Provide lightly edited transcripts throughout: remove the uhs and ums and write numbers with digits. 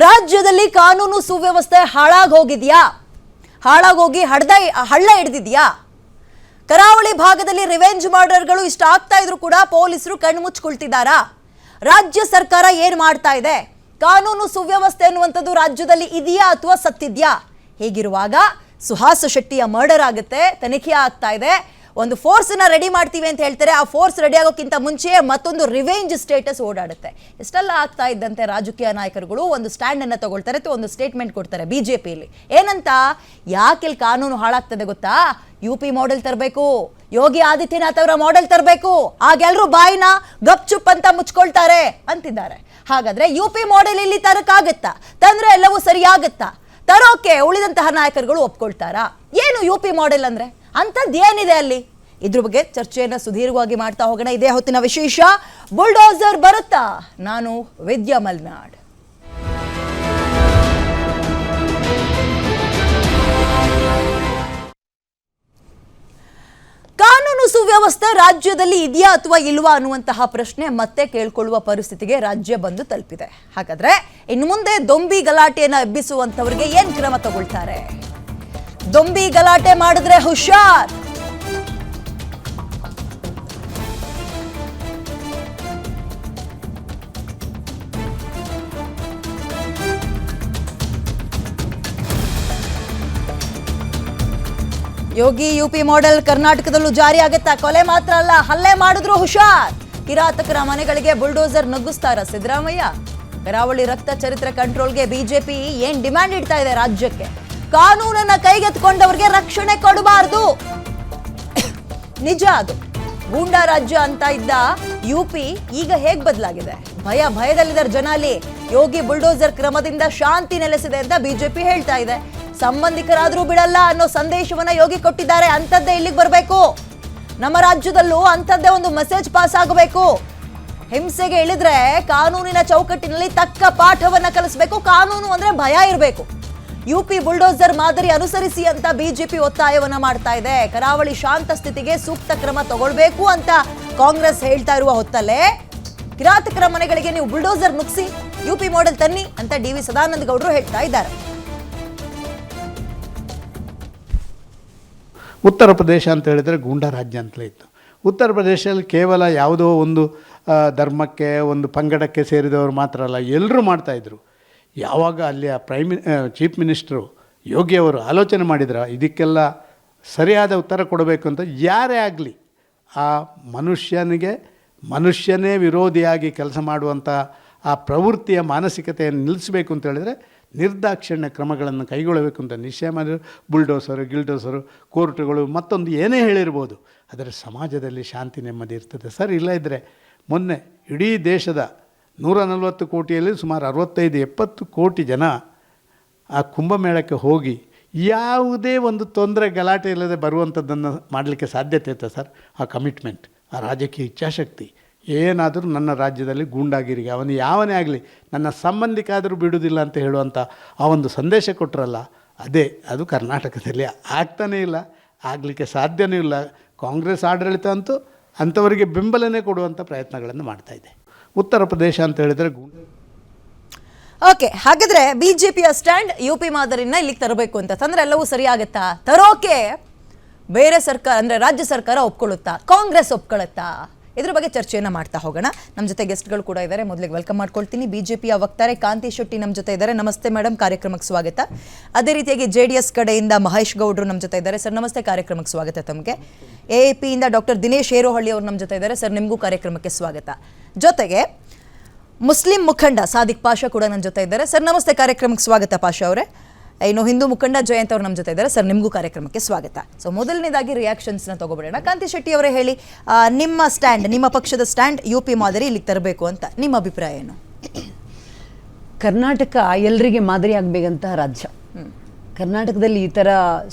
ರಾಜ್ಯದಲ್ಲಿ ಕಾನೂನು ಸುವ್ಯವಸ್ಥೆ ಹಾಳಾಗೋಗಿದ್ಯಾ? ಹಾಳಾಗೋಗಿ ಹಳ್ಳ ಹಿಡಿದಿದ್ಯಾ? ಕರಾವಳಿ ಭಾಗದಲ್ಲಿ ರಿವೆಂಜ್ ಮರ್ಡರ್ಗಳು ಇಷ್ಟ ಆಗ್ತಾ ಇದ್ರು ಕೂಡ ಪೊಲೀಸರು ಕಣ್ಣು ಮುಚ್ಚಿಕೊಳ್ತಿದ್ದಾರಾ? ರಾಜ್ಯ ಸರ್ಕಾರ ಏನ್ ಮಾಡ್ತಾ ಇದೆ? ಕಾನೂನು ಸುವ್ಯವಸ್ಥೆ ಅನ್ನುವಂಥದ್ದು ರಾಜ್ಯದಲ್ಲಿ ಇದೆಯಾ ಅಥವಾ ಸತ್ತಿದ್ಯಾ? ಹೀಗಿರುವಾಗ ಸುಹಾಸ್ ಶೆಟ್ಟಿಯ ಮರ್ಡರ್ ಆಗುತ್ತೆ, ತನಿಖೆ ಆಗ್ತಾ ಇದೆ, ಒಂದು ಫೋರ್ಸ್ನ ರೆಡಿ ಮಾಡ್ತೀವಿ ಅಂತ ಹೇಳ್ತಾರೆ. ಆ ಫೋರ್ಸ್ ರೆಡಿ ಆಗೋಕ್ಕಿಂತ ಮುಂಚೆ ಮತ್ತೊಂದು ರಿವೆಂಜ್ ಸ್ಟೇಟಸ್ ಓಡಾಡುತ್ತೆ. ಇಷ್ಟೆಲ್ಲ ಆಗ್ತಾ ಇದ್ದಂತೆ ರಾಜಕೀಯ ನಾಯಕರುಗಳು ಒಂದು ಸ್ಟ್ಯಾಂಡ್ ಅನ್ನು ತಗೊಳ್ತಾರೆ ಅಥವಾ ಒಂದು ಸ್ಟೇಟ್ಮೆಂಟ್ ಕೊಡ್ತಾರೆ ಬಿಜೆಪಿಯಲ್ಲಿ. ಏನಂತ? ಯಾಕೆ ಕಾನೂನು ಹಾಳಾಗ್ತದೆ ಗೊತ್ತಾ? UP ಮಾಡೆಲ್ ತರಬೇಕು, ಯೋಗಿ ಆದಿತ್ಯನಾಥ್ ಅವರ ಮಾಡೆಲ್ ತರಬೇಕು, ಆಗೆಲ್ಲರೂ ಬಾಯಿನ ಗಪ್ಚುಪ್ ಅಂತ ಮುಚ್ಕೊಳ್ತಾರೆ ಅಂತಿದ್ದಾರೆ. ಹಾಗಾದ್ರೆ UP ಮಾಡೆಲ್ ಇಲ್ಲಿ ತರಕ್ಕಾಗತ್ತಾ? ತಂದ್ರೆ ಎಲ್ಲವೂ ಸರಿಯಾಗತ್ತಾ? ತರೋಕೆ ಉಳಿದಂತಹ ನಾಯಕರುಗಳು ಒಪ್ಕೊಳ್ತಾರಾ? ಏನು UP ಮಾಡೆಲ್ ಅಂದ್ರೆ? ಅಂಥದ್ದು ಏನಿದೆ ಅಲ್ಲಿ? ಇದ್ರ ಬಗ್ಗೆ ಚರ್ಚೆಯನ್ನು ಸುದೀರ್ಘವಾಗಿ ಮಾಡ್ತಾ ಹೋಗೋಣ. ಇದೇ ಹೊತ್ತಿನ ವಿಶೇಷ. ಬುಲ್ಡೋಸರ್ ಬರುತ್ತಾ? ನಾನು ವಿದ್ಯಾ ಮಲ್ನಾಡ್. ಕಾನೂನು ಸುವ್ಯವಸ್ಥೆ ರಾಜ್ಯದಲ್ಲಿ ಇದೆಯಾ ಅಥವಾ ಇಲ್ವಾ ಅನ್ನುವಂತಹ ಪ್ರಶ್ನೆ ಮತ್ತೆ ಕೇಳ್ಕೊಳ್ಳುವ ಪರಿಸ್ಥಿತಿಗೆ ರಾಜ್ಯ ಬಂದು ತಲುಪಿದೆ. ಹಾಗಾದ್ರೆ ಇನ್ನು ಮುಂದೆ ದೊಂಬಿ ಗಲಾಟೆಯನ್ನು ಎಬ್ಬಿಸುವಂತವರಿಗೆ ಏನ್ ಕ್ರಮ ತಗೊಳ್ತಾರೆ? ದೊಂಬಿ ಗಲಾಟೆ ಮಾಡಿದ್ರೆ ಹುಷಾರ್. ಯೋಗಿ UP ಮಾಡೆಲ್ ಕರ್ನಾಟಕದಲ್ಲೂ ಜಾರಿ ಆಗುತ್ತಾ? ಕೊಲೆ ಮಾತ್ರ ಅಲ್ಲ, ಹಲ್ಲೆ ಮಾಡಿದ್ರು ಹುಷಾರ್. ಕಿರಾತಕರ ಮನೆಗಳಿಗೆ ಬುಲ್ಡೋಸರ್ ನುಗ್ಗಿಸ್ತಾರ ಸಿದ್ದರಾಮಯ್ಯ? ಕರಾವಳಿ ರಕ್ತ ಚರಿತ್ರೆ ಕಂಟ್ರೋಲ್ಗೆ ಬಿಜೆಪಿ ಏನ್ ಡಿಮ್ಯಾಂಡ್ ಇಡ್ತಾ ಇದೆ ರಾಜ್ಯಕ್ಕೆ? ಕಾನೂನನ್ನ ಕೈಗೆತ್ಕೊಂಡವರಿಗೆ ರಕ್ಷಣೆ ಕೊಡಬಾರದು. ನಿಜ ಅದು. ಗೂಂಡಾ ರಾಜ್ಯ ಅಂತ ಇದ್ದ UP ಈಗ ಹೇಗ್ ಬದಲಾಗಿದೆ? ಭಯದಲ್ಲಿದ್ದಾರೆ ಜನ ಅಲ್ಲಿ. ಯೋಗಿ ಬುಲ್ಡೋಸರ್ ಕ್ರಮದಿಂದ ಶಾಂತಿ ನೆಲೆಸಿದೆ ಅಂತ ಬಿಜೆಪಿ ಹೇಳ್ತಾ ಇದೆ. ಸಂಬಂಧಿಕರಾದ್ರೂ ಬಿಡಲ್ಲ ಅನ್ನೋ ಸಂದೇಶವನ್ನ ಯೋಗಿ ಕೊಟ್ಟಿದ್ದಾರೆ. ಅಂಥದ್ದೇ ಇಲ್ಲಿಗೆ ಬರಬೇಕು. ನಮ್ಮ ರಾಜ್ಯದಲ್ಲೂ ಅಂಥದ್ದೇ ಒಂದು ಮೆಸೇಜ್ ಪಾಸ್ ಆಗಬೇಕು. ಹಿಂಸೆಗೆ ಇಳಿದ್ರೆ ಕಾನೂನಿನ ಚೌಕಟ್ಟಿನಲ್ಲಿ ತಕ್ಕ ಪಾಠವನ್ನ ಕಲಿಸಬೇಕು. ಕಾನೂನು ಅಂದ್ರೆ ಭಯ ಇರಬೇಕು. UP ಬುಲ್ಡೋಸರ್ ಮಾದರಿ ಅನುಸರಿಸಿ ಅಂತ ಬಿಜೆಪಿ ಒತ್ತಾಯವನ್ನ ಮಾಡ್ತಾ ಇದೆ. ಕರಾವಳಿ ಶಾಂತ ಸ್ಥಿತಿಗೆ ಸೂಕ್ತ ಕ್ರಮ ತಗೊಳ್ಬೇಕು ಅಂತ ಕಾಂಗ್ರೆಸ್ ಹೇಳ್ತಾ ಇರುವ ಹೊತ್ತಲ್ಲೇ ಕಿರಾತಕರ ಮನೆಗಳಿಗೆ ನೀವು ಬುಲ್ಡೋಸರ್ ನುಗ್ಸಿ UP ಮಾಡೆಲ್ ತನ್ನಿ ಅಂತ DV ಸದಾನಂದ ಗೌಡರು ಹೇಳ್ತಾ ಇದ್ದಾರೆ. ಉತ್ತರ ಪ್ರದೇಶ ಅಂತ ಹೇಳಿದರೆ ಗೂಂಡಾ ರಾಜ್ಯ ಅಂತಲೇ ಇತ್ತು. ಉತ್ತರ ಪ್ರದೇಶದಲ್ಲಿ ಕೇವಲ ಯಾವುದೋ ಒಂದು ಧರ್ಮಕ್ಕೆ, ಒಂದು ಪಂಗಡಕ್ಕೆ ಸೇರಿದವರು ಮಾತ್ರ ಅಲ್ಲ, ಎಲ್ಲರೂ ಮಾಡ್ತಾಯಿದ್ರು. ಯಾವಾಗ ಅಲ್ಲಿಯ ಚೀಫ್ ಮಿನಿಸ್ಟ್ರು ಯೋಗಿಯವರು ಆಲೋಚನೆ ಮಾಡಿದ್ರ ಇದಕ್ಕೆಲ್ಲ ಸರಿಯಾದ ಉತ್ತರ ಕೊಡಬೇಕು ಅಂತ, ಯಾರೇ ಆಗಲಿ ಆ ಮನುಷ್ಯನೇ ವಿರೋಧಿಯಾಗಿ ಕೆಲಸ ಮಾಡುವಂಥ ಆ ಪ್ರವೃತ್ತಿಯ ಮಾನಸಿಕತೆಯನ್ನು ನಿಲ್ಲಿಸಬೇಕು ಅಂತ ಹೇಳಿದರೆ ನಿರ್ದಾಕ್ಷಿಣ್ಯ ಕ್ರಮಗಳನ್ನು ಕೈಗೊಳ್ಳಬೇಕು ಅಂತ ನಿಶ್ಚಯ ಮಾಡಿದ್ರು. ಬುಲ್ಡೋಸರು, ಗಿಲ್ಡೋಸರು, ಕೋರ್ಟುಗಳು, ಮತ್ತೊಂದು ಏನೇ ಹೇಳಿರ್ಬೋದು, ಆದರೆ ಸಮಾಜದಲ್ಲಿ ಶಾಂತಿ ನೆಮ್ಮದಿ ಇರ್ತದೆ ಸರ್. ಇಲ್ಲ ಇದ್ದರೆ ಮೊನ್ನೆ ಇಡೀ ದೇಶದ 140 ಕೋಟಿಯಲ್ಲಿ ಸುಮಾರು 65-70 ಕೋಟಿ ಜನ ಆ ಕುಂಭಮೇಳಕ್ಕೆ ಹೋಗಿ ಯಾವುದೇ ಒಂದು ತೊಂದರೆ ಗಲಾಟೆ ಇಲ್ಲದೆ ಬರುವಂಥದ್ದನ್ನು ಮಾಡಲಿಕ್ಕೆ ಸಾಧ್ಯತೆ ಇತ್ತು ಸರ್. ಆ ಕಮಿಟ್ಮೆಂಟ್, ಆ ರಾಜಕೀಯ ಇಚ್ಛಾಶಕ್ತಿ, ಏನಾದರೂ ನನ್ನ ರಾಜ್ಯದಲ್ಲಿ ಗೂಂಡಾಗಿರಿಗೆ ಅವನು ಯಾವನೇ ಆಗಲಿ ನನ್ನ ಸಂಬಂಧಿಕ ಆದರೂ ಬಿಡುವುದಿಲ್ಲ ಅಂತ ಹೇಳುವಂಥ ಆ ಒಂದು ಸಂದೇಶ ಕೊಟ್ಟರಲ್ಲ, ಅದು ಕರ್ನಾಟಕದಲ್ಲಿ ಆಗ್ತಾನೇ ಇಲ್ಲ, ಆಗಲಿಕ್ಕೆ ಸಾಧ್ಯವೂ ಇಲ್ಲ. ಕಾಂಗ್ರೆಸ್ ಆಡಳಿತ ಅಂತೂ ಅಂಥವರಿಗೆ ಬೆಂಬಲನೇ ಕೊಡುವಂಥ ಪ್ರಯತ್ನಗಳನ್ನು ಮಾಡ್ತಾಯಿದೆ. ಉತ್ತರ ಪ್ರದೇಶ ಅಂತ ಹೇಳಿದರೆ ಓಕೆ, ಹಾಗಾದರೆ ಬಿಜೆಪಿಯ ಸ್ಟ್ಯಾಂಡ್ UP ಮಾದರಿನ ಇಲ್ಲಿಗೆ ತರಬೇಕು ಅಂತ ತಂದರೆ ಎಲ್ಲವೂ ಸರಿಯಾಗುತ್ತಾ? ತರೋಕೆ ಬೇರೆ ಸರ್ಕಾರ ಅಂದರೆ ರಾಜ್ಯ ಸರ್ಕಾರ ಒಪ್ಕೊಳ್ಳುತ್ತಾ? ಕಾಂಗ್ರೆಸ್ ಒಪ್ಕೊಳ್ಳುತ್ತಾ? ಇದ್ರ ಬಗ್ಗೆ ಚರ್ಚೆಯನ್ನು ಮಾಡ್ತಾ ಹೋಗೋಣ. ನಮ್ಮ ಜೊತೆ ಗೆಸ್ಟ್ಗಳು ಕೂಡ ಇದ್ದಾರೆ. ಮೊದಲಿಗೆ ವೆಲ್ಕಮ್ ಮಾಡ್ಕೊಳ್ತೀನಿ. ಬಿಜೆಪಿಯ ವಕ್ತಾರೆ ಕಾಂತಿ ಶೆಟ್ಟಿ ನಮ್ಮ ಜೊತೆ ಇದ್ದಾರೆ. ನಮಸ್ತೆ ಮೇಡಮ್, ಕಾರ್ಯಕ್ರಮಕ್ಕೆ ಸ್ವಾಗತ. ಅದೇ ರೀತಿಯಾಗಿ JDS ಕಡೆಯಿಂದ ಮಹೇಶ್ ಗೌಡ್ರು ನಮ್ಮ ಜೊತೆ ಇದ್ದಾರೆ. ಸರ್ ನಮಸ್ತೆ, ಕಾರ್ಯಕ್ರಮಕ್ಕೆ ಸ್ವಾಗತ ತಮಗೆ. AAP ಇಂದ ಡಾಕ್ಟರ್ ದಿನೇಶ್ ಹೇರೋಹಳ್ಳಿ ಅವರು ನಮ್ಮ ಜೊತೆ ಇದ್ದಾರೆ. ಸರ್ ನಿಮಗೂ ಕಾರ್ಯಕ್ರಮಕ್ಕೆ ಸ್ವಾಗತ. ಜೊತೆಗೆ ಮುಸ್ಲಿಂ ಮುಖಂಡ ಸಾದಿಕ್ ಪಾಷಾ ಕೂಡ ನನ್ನ ಜೊತೆ ಇದ್ದಾರೆ. ಸರ್ ನಮಸ್ತೆ, ಕಾರ್ಯಕ್ರಮಕ್ಕೆ ಸ್ವಾಗತ ಪಾಷಾ ಅವರೇ. ಇನ್ನು ಹಿಂದೂ ಮುಖಂಡ ಜಯಂತ್ ಅವರು ನಮ್ಮ ಜೊತೆ ಇದ್ದಾರೆ. ಸರ್ ನಿಮಗೂ ಕಾರ್ಯಕ್ರಮಕ್ಕೆ ಸ್ವಾಗತ. ಸೊ ಮೊದಲನೇದಾಗಿ ರಿಯಾಕ್ಷನ್ಸ್ನ ತಗೋಬಿಡೋಣ. ಕಾಂತಿ ಶೆಟ್ಟಿ ಅವರೇ ಹೇಳಿ, ನಿಮ್ಮ ಸ್ಟ್ಯಾಂಡ್, ನಿಮ್ಮ ಪಕ್ಷದ ಸ್ಟ್ಯಾಂಡ್ UP ಮಾದರಿ ಇಲ್ಲಿಗೆ ತರಬೇಕು ಅಂತ ನಿಮ್ಮ ಅಭಿಪ್ರಾಯ ಏನು? ಕರ್ನಾಟಕ ಎಲ್ಲರಿಗೆ ಮಾದರಿ ಆಗಬೇಕಂತಹ ರಾಜ್ಯ. ಕರ್ನಾಟಕದಲ್ಲಿ ಈ ಥರ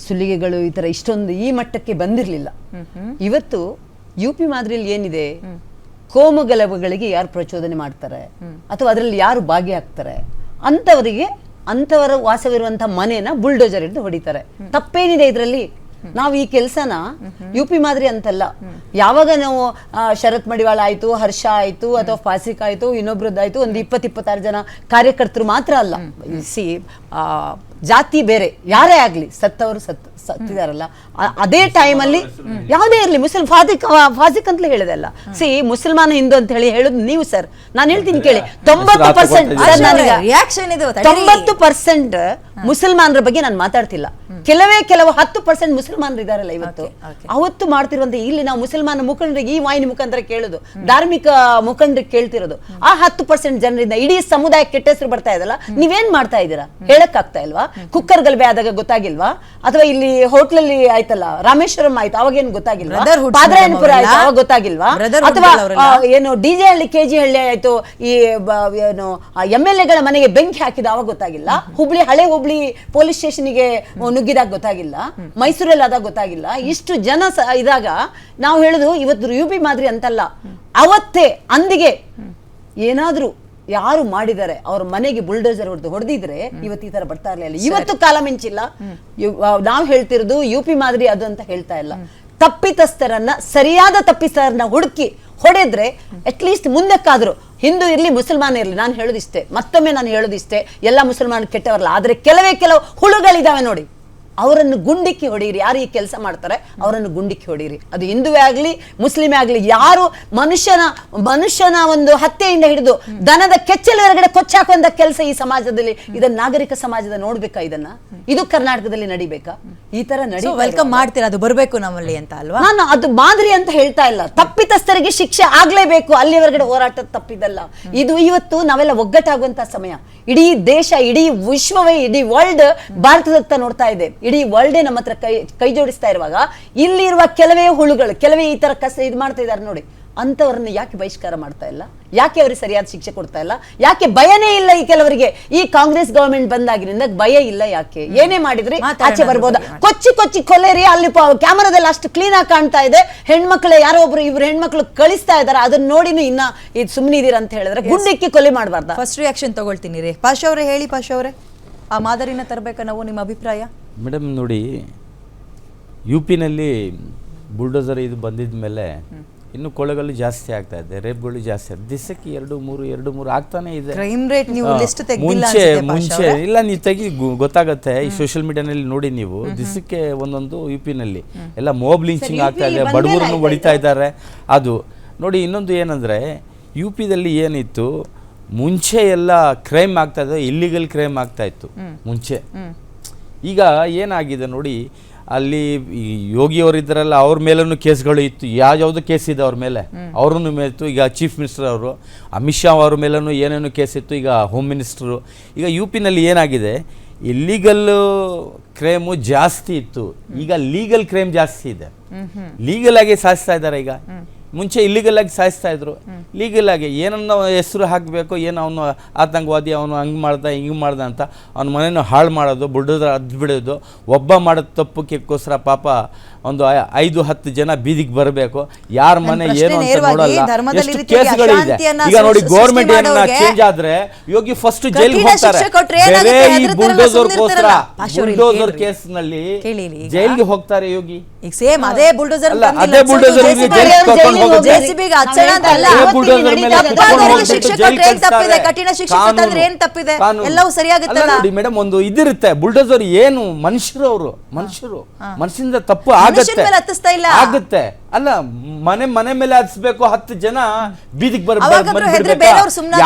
ಸುಲಿಗೆಗಳು ಈ ಥರ ಇಷ್ಟೊಂದು ಈ ಮಟ್ಟಕ್ಕೆ ಬಂದಿರಲಿಲ್ಲ. ಇವತ್ತು UP ಮಾದರಿಯಲ್ಲಿ ಏನಿದೆ, ಕೋಮು ಗಲಭೆಗಳಿಗೆ ಯಾರು ಪ್ರಚೋದನೆ ಮಾಡ್ತಾರೆ ಅಥವಾ ಅದರಲ್ಲಿ ಯಾರು ಭಾಗಿಯಾಗ್ತಾರೆ ಅಂಥವರ ವಾಸವಿರುವಂತಹ ಮನೆಯನ್ನ ಬುಲ್ಡೋಜರ್ ಹಿಡಿದು ಹೊಡಿತಾರೆ. ತಪ್ಪೇನಿದೆ ಇದರಲ್ಲಿ? ನಾವು ಈ ಕೆಲಸನ UP ಮಾದರಿ ಅಂತಲ್ಲ. ಯಾವಾಗ ನಾವು ಶರತ್ ಮಡಿವಾಳ ಆಯ್ತು, ಹರ್ಷ ಆಯ್ತು, ಅಥವಾ ಫಾಸಿಕ್ ಆಯ್ತು, ಇನ್ನೊಬ್ರದ್ದಾಯ್ತು, ಒಂದು 20-26 ಜನ ಕಾರ್ಯಕರ್ತರು ಮಾತ್ರ ಅಲ್ಲ. ಜಾತಿ ಬೇರೆ, ಯಾರೇ ಆಗ್ಲಿ, ಸತ್ತವರು ಸತ್ತಿದಾರಲ್ಲ, ಅದೇ ಟೈಮಲ್ಲಿ ಯಾವುದೇ ಇರಲಿ, ಫಾಸಿಕ್ ಅಂತಲೇ ಹೇಳಿದೆ ಅಲ್ಲ. ಮುಸಲ್ಮಾನ ಹಿಂದೂ ಅಂತ ಹೇಳೋದು ನೀವು ಸರ್. ನಾನು ಹೇಳ್ತೀನಿ ಕೇಳಿ, 90% ಸರ್, ನನಗೆ ರಿಯಾಕ್ಷನ್ ಇದು 90% ಮುಸಲ್ಮಾನರ ಬಗ್ಗೆ ನಾನು ಮಾತಾಡ್ತಿಲ್ಲ. ಕೆಲವು 10% ಮುಸಲ್ಮಾನರು ಇದಾರಲ್ಲ ಇವತ್ತು, ಅವತ್ತು ಮಾಡ್ತಿರುವಂತ ಇಲ್ಲಿ ನಾವು ಮುಸಲ್ಮಾನ ಮುಖಂಡರಿಗೆ ಈ ವಾಹಿನಿ ಮುಖಾಂತರ ಕೇಳೋದು, ಧಾರ್ಮಿಕ ಮುಖಂಡರಿಗೆ ಕೇಳ್ತಿರೋದು, ಆ 10% ಜನರಿಂದ ಇಡೀ ಸಮುದಾಯ ಕೆಟ್ಟ ಹೆಸರು ಬರ್ತಾ ಇದಲ್ಲ. ನೀವೇನ್ ಮಾಡ್ತಾ ಇದ್ದೀರಾ ಹೇಳಕ್ ಆಗ್ತಾ ಇಲ್ವಾ? ಕುಕ್ಕರ್ ಗಲಭೆ ಆದಾಗ ಗೊತ್ತಾಗಿಲ್ವಾ? ಅಥವಾ ಇಲ್ಲಿ ಹೋಟ್ಲಲ್ಲಿ ಆಯ್ತಲ್ಲ, ರಾಮೇಶ್ವರಂ ಆಯ್ತು, ಅವಾಗ ಏನ್ ಗೊತ್ತಾಗಿಲ್ವಾ? ಪಾದರಾಯನಪುರ ಆಯ್ತು, ಅವಾಗ ಗೊತ್ತಾಗಿಲ್ವಾ? ಅಥವಾ ಏನು DJ ಹಳ್ಳಿ KG ಹಳ್ಳಿ ಆಯ್ತು, ಈ ಏನು MLA ಗಳ ಮನೆಗೆ ಬೆಂಕಿ ಹಾಕಿದ, ಅವಾಗ ಗೊತ್ತಾಗಿಲ್ಲ? ಹಳೆ ಹುಬ್ಳಿ ಪೊಲೀಸ್ ಸ್ಟೇಷನ್ಗೆ ನುಗ್ಗಿದಾಗ ಗೊತ್ತಾಗಿಲ್ಲ? ಮೈಸೂರಲ್ಲಿ ಆದಾಗ ಗೊತ್ತಾಗಿಲ್ಲ? ಇಷ್ಟು ಜನ ಇದಾಗ ನಾವು ಹೇಳುದು ಇವತ್ತು UP ಮಾದರಿ ಅಂತಲ್ಲ. ಅವತ್ತೇ ಅಂದಿಗೆ ಏನಾದ್ರೂ ಯಾರು ಮಾಡಿದ್ದಾರೆ, ಅವ್ರ ಮನೆಗೆ ಬುಲ್ಡೋಸರ್ ಹೊಡೆದಿದ್ರೆ ಇವತ್ತು ಈ ತರ ಬರ್ತಾ ಇರಲಿಲ್ಲ. ಇವತ್ತು ಕಾಲ ಮಿಂಚಿಲ್ಲ. ನಾವು ಹೇಳ್ತಿರೋದು UP ಮಾದರಿ ಅದು ಅಂತ ಹೇಳ್ತಾ ಇಲ್ಲ. ತಪ್ಪಿತಸ್ಥರನ್ನ, ಸರಿಯಾದ ತಪ್ಪಿತಸ್ಥರನ್ನ ಹುಡುಕಿ ಹೊಡೆದ್ರೆ ಅಟ್ಲೀಸ್ಟ್ ಮುಂದಕ್ಕಾದ್ರು, ಹಿಂದೂ ಇರ್ಲಿ ಮುಸಲ್ಮಾನ ಇರ್ಲಿ, ನಾನು ಹೇಳೋದಿಷ್ಟೇ, ಮತ್ತೊಮ್ಮೆ ನಾನು ಹೇಳೋದಿಷ್ಟೇ, ಎಲ್ಲ ಮುಸಲ್ಮಾನ ಕೆಟ್ಟವರಲ್ಲ. ಆದ್ರೆ ಕೆಲವು ಹುಳುಗಳಿದಾವೆ ನೋಡಿ, ಅವರನ್ನು ಗುಂಡಿಕ್ಕಿ ಹೊಡೀರಿ. ಯಾರು ಈ ಕೆಲಸ ಮಾಡ್ತಾರೆ ಅವರನ್ನು ಗುಂಡಿಕ್ಕಿ ಹೊಡೀರಿ. ಅದು ಹಿಂದುವೇ ಆಗ್ಲಿ ಮುಸ್ಲಿಮೇ ಆಗ್ಲಿ, ಯಾರು ಮನುಷ್ಯನ ಒಂದು ಹತ್ಯೆಯಿಂದ ಹಿಡಿದು ದನದ ಕೆಚ್ಚಲವರೆಗಡೆ ಕೊಚ್ಚಾಕುವಂತ ಕೆಲಸ ಈ ಸಮಾಜದಲ್ಲಿ, ಇದನ್ನ ನಾಗರಿಕ ಸಮಾಜದ ನೋಡ್ಬೇಕಾ? ಇದು ಕರ್ನಾಟಕದಲ್ಲಿ ನಡಿಬೇಕಾ? ಈ ತರ ನಡಿ ವೆಲ್ಕಮ್ ಮಾಡ್ತೀರಾ, ಅದು ಬರ್ಬೇಕು ನಮ್ಮಲ್ಲಿ ಅಂತ ಅಲ್ವಾ? ನಾನು ಅದು ಮಾದರಿ ಅಂತ ಹೇಳ್ತಾ ಇಲ್ಲ. ತಪ್ಪಿತಸ್ಥರಿಗೆ ಶಿಕ್ಷೆ ಆಗ್ಲೇಬೇಕು, ಅಲ್ಲಿವರೆಗಡೆ ಹೋರಾಟ ತಪ್ಪಿದಲ್ಲ. ಇದು ಇವತ್ತು ನಾವೆಲ್ಲ ಒಗ್ಗಟ್ಟಾಗುವಂತ ಸಮಯ. ಇಡೀ ದೇಶ, ಇಡೀ ವಿಶ್ವವೇ, ಇಡೀ ವರ್ಲ್ಡ್ ಭಾರತದತ್ತ ನೋಡ್ತಾ ಇದೆ. ಇಡೀ ವರ್ಲ್ಡೇ ನಮ್ಮ ಹತ್ರ ಕೈ ಜೋಡಿಸ್ತಾ ಇರುವಾಗ ಇಲ್ಲಿರುವ ಕೆಲವೇ ಹುಳುಗಳು, ಕೆಲವೇ ಈ ತರ ಇದು ಮಾಡ್ತಾ ಇದ್ದಾರೆ ನೋಡಿ, ಅಂತವರನ್ನ ಯಾಕೆ ಬಹಿಷ್ಕಾರ ಮಾಡ್ತಾ ಇಲ್ಲ? ಯಾಕೆ ಅವ್ರಿಗೆ ಸರಿಯಾದ ಶಿಕ್ಷೆ ಕೊಡ್ತಾ ಇಲ್ಲ? ಯಾಕೆ ಭಯನೇ ಇಲ್ಲ ಈ ಕೆಲವರಿಗೆ? ಈ ಕಾಂಗ್ರೆಸ್ ಗವರ್ಮೆಂಟ್ ಬಂದಾಗಿನಿಂದ ಭಯ ಇಲ್ಲ. ಯಾಕೆ? ಏನೇ ಮಾಡಿದ್ರಿ ಆಚೆ ಬರ್ಬೋದಾ? ಕೊಚ್ಚಿ ಕೊಲೆರಿ, ಅಲ್ಲಿ ಕ್ಯಾಮರಾದಲ್ಲಿ ಅಷ್ಟು ಕ್ಲೀನ್ ಆಗಿ ಕಾಣ್ತಾ ಇದೆ. ಹೆಣ್ಮಕ್ಳು ಯಾರೋ ಒಬ್ರು ಇಬ್ರು ಹೆಣ್ಮಕ್ಳು ಕಳಿಸ್ತಾ ಇದಾರೆ, ಅದನ್ನ ನೋಡಿನೂ ಇನ್ನ ಇದು ಸುಮ್ಮನೆ ಇದೀರ ಅಂತ ಹೇಳಿದ್ರೆ ಗುಂಡಿಕ್ಕಿ ಕೊಲೆ ಮಾಡಬಾರ್ದ? ಫಸ್ಟ್ ರಿಯಾಕ್ಷನ್ ತಗೊಳ್ತೀನಿ ರೀ. ಪಾಶಾ ಅವರೇ ಹೇಳಿ, ಪಾಶಾ ಅವರೇ, ಆ ಮಾದರಿನ ತರಬೇಕಾ ನಾವು? ನಿಮ್ಮ ಅಭಿಪ್ರಾಯ? ಮೇಡಮ್ ನೋಡಿ, UPನಲ್ಲಿ ಬುಲ್ಡೋಸರ್ ಇದು ಬಂದಿದ ಮೇಲೆ ಇನ್ನು ಕೊಲೆಗಳು ಜಾಸ್ತಿ ಆಗ್ತಾ ಇದೆ, ರೇಪ್ಗಳು ಜಾಸ್ತಿ ಆಗ್ತದೆ. ದಿವಸಕ್ಕೆ 2-3 ಆಗ್ತಾನೆ ಇದೆ. ಕ್ರೈಮ್ ರೇಟ್ ನೀವು ಲಿಸ್ಟ್ ತೆಗೆದಿಲ್ಲ ಮುಂಚೆ ಇಲ್ಲ, ನೀವು ತೆಗಿ ಗೊತ್ತಾಗುತ್ತೆ. ಈ ಸೋಷಿಯಲ್ ಮೀಡಿಯಾನಲ್ಲಿ ನೋಡಿ ನೀವು, ದಿವಸಕ್ಕೆ ಒಂದೊಂದು UPನಲ್ಲಿ ಎಲ್ಲ ಮೋಬ್ ಲಿಂಚಿಂಗ್ ಆಗ್ತಾ ಇದೆ, ಬಡವರನ್ನು ಹೊಡಿತಾ ಇದ್ದಾರೆ. ಅದು ನೋಡಿ. ಇನ್ನೊಂದು ಏನಂದ್ರೆ, UPದಲ್ಲಿ ಏನಿತ್ತು ಮುಂಚೆ ಎಲ್ಲ ಕ್ರೈಮ್ ಆಗ್ತಾ ಇದೆ, ಇಲ್ಲಿಗಲ್ ಕ್ರೈಮ್ ಆಗ್ತಾ ಇತ್ತು ಮುಂಚೆ. ಈಗ ಏನಾಗಿದೆ ನೋಡಿ, ಅಲ್ಲಿ ಯೋಗಿಯವರಿದ್ದಾರಲ್ಲ, ಅವ್ರ ಮೇಲೂ ಕೇಸ್ಗಳು ಇತ್ತು, ಯಾವ್ಯಾವುದು ಕೇಸ್ ಇದೆ ಅವ್ರ ಮೇಲೆ, ಅವ್ರನ್ನು ಮೇಲಿತ್ತು. ಈಗ ಚೀಫ್ ಮಿನಿಸ್ಟರ್ ಅವರು, ಅಮಿತ್ ಶಾ ಅವ್ರ ಮೇಲೂ ಏನೇನು ಕೇಸ್ ಇತ್ತು. ಈಗ ಹೋಮ್ ಮಿನಿಸ್ಟರು. ಈಗ UPನಲ್ಲಿ ಏನಾಗಿದೆ, ಇಲ್ಲಿಗಲ್ ಕ್ರೈಮು ಜಾಸ್ತಿ ಇತ್ತು, ಈಗ ಲೀಗಲ್ ಕ್ರೈಮ್ ಜಾಸ್ತಿ ಇದೆ. ಲೀಗಲ್ ಆಗಿ ಸಾಧಿಸ್ತಾ ಇದ್ದಾರೆ. ಈಗ ಮುಂಚೆ ಇಲ್ಲಿಗಲ್ ಆಗಿ ಸಾಯಿಸ್ತಾ ಇದ್ರು, ಲೀಗಲ್ ಆಗಿ ಏನನ್ನ ಹೆಸರು ಹಾಕಬೇಕು, ಏನು ಅವನು ಆತಂಕವಾದಿ, ಅವನು ಹಂಗೆ ಮಾಡ್ದ ಹಿಂಗೆ ಮಾಡ್ದ ಅಂತ ಅವ್ನ ಮನೇನು ಹಾಳು ಮಾಡೋದು, ಬುಲ್ಡೋಸರ್ ಅದ್ದು ಬಿಡೋದು. ಒಬ್ಬ ಮಾಡೋದು ತಪ್ಪಕ್ಕೋಸ್ಕರ ಪಾಪ ಒಂದು 5-10 ಜನ ಬೀದಿಗೆ ಬರಬೇಕು. ಯಾರ ಮನೆ ಏನು ಅಂತ ನೋಡಲ್ಲ. ಎಷ್ಟು ಕೇಸ್ಗಳಿದೆ. ಈಗ ನೋಡಿ, ಗೌರ್ಮೆಂಟ್ ಏನನ್ನ ಚೇಂಜ್ ಆದ್ರೆ ಯೋಗಿ ಫಸ್ಟ್ ಜೈಲ್ಗೆ ಹೋಗ್ತಾರೆ. ಈ ಬುಲ್ಡೋಸರ್ಗೋಸ್ಕರ, ಬುಲ್ಡೋಸರ್ ಕೇಸ್ನಲ್ಲಿ ಜೈಲ್ಗೆ ಹೋಗ್ತಾರೆ ಯೋಗಿ. ಈಗ ಸೇಮ್ ಅದೇ ಬುಲ್ಡೋಸರ್ ಅದೇ ಬುಲ್ಡೋಸರ್ ಕಠಿಣ ಶಿಕ್ಷೆ ತಂದ್ರೆ ಏನ್ ತಪ್ಪಿದೆ? ಎಲ್ಲವೂ ಸರಿಯಾಗುತ್ತಲ್ಲ ನೋಡಿ ಮೇಡಮ್. ಒಂದು ಇದಿರುತ್ತೆ, ಬುಲ್ಡೋಸರ್ ಏನು ಮನುಷ್ಯರು, ಅವರು ಮನುಷ್ಯರಿಂದ ತಪ್ಪು ಆಗುತ್ತೆ ಅಲ್ಲ, ಮನೆ ಮೇಲೆ ಹತ್ಸ್ಬೇಕು, 10 ಜನ ಬೀದಿಗೆ ಬರಬೇಕು.